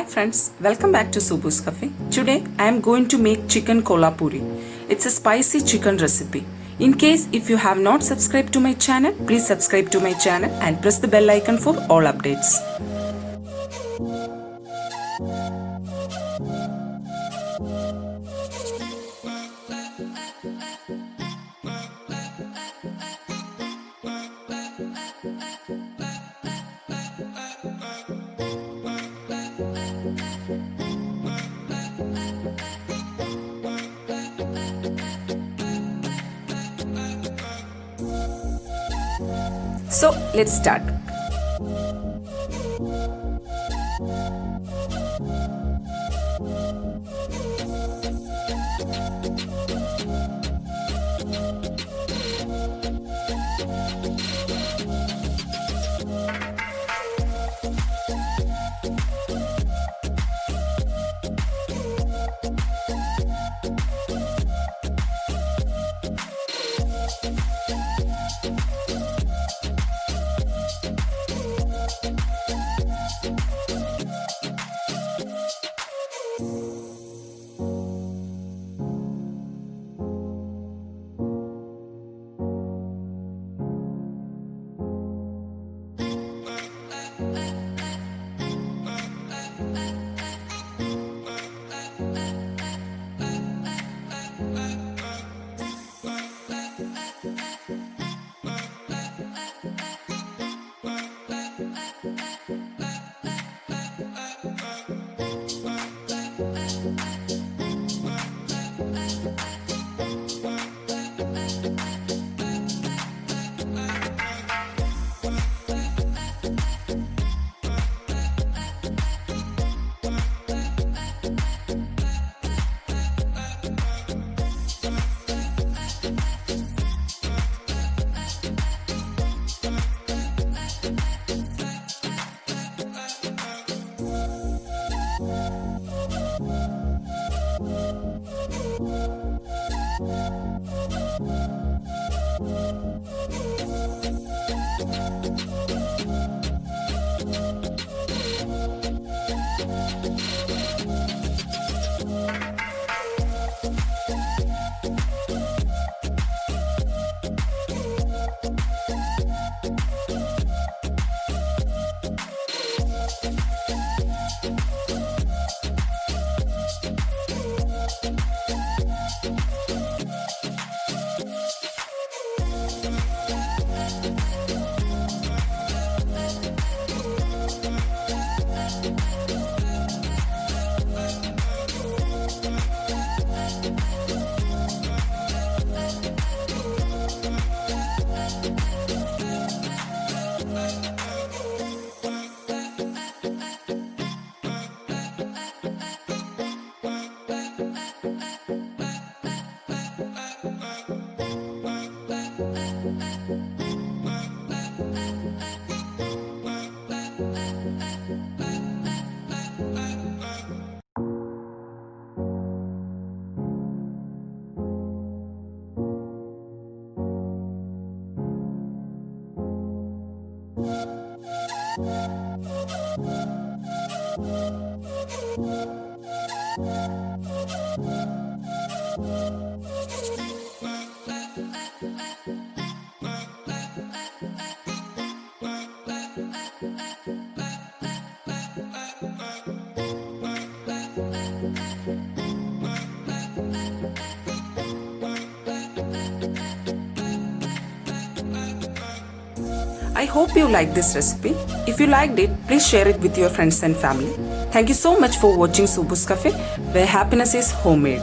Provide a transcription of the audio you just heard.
friends, welcome back to Subu's Cafe. Today I am going to make chicken kolhapuri. It's a spicy chicken recipe. In case if you have not subscribed to my channel, please subscribe to my channel and press the bell icon for all updates. So let's start. I hope you like this recipe. If you liked it, please share it with your friends and family. Thank you so much for watching Subu's Cafe, where happiness is homemade.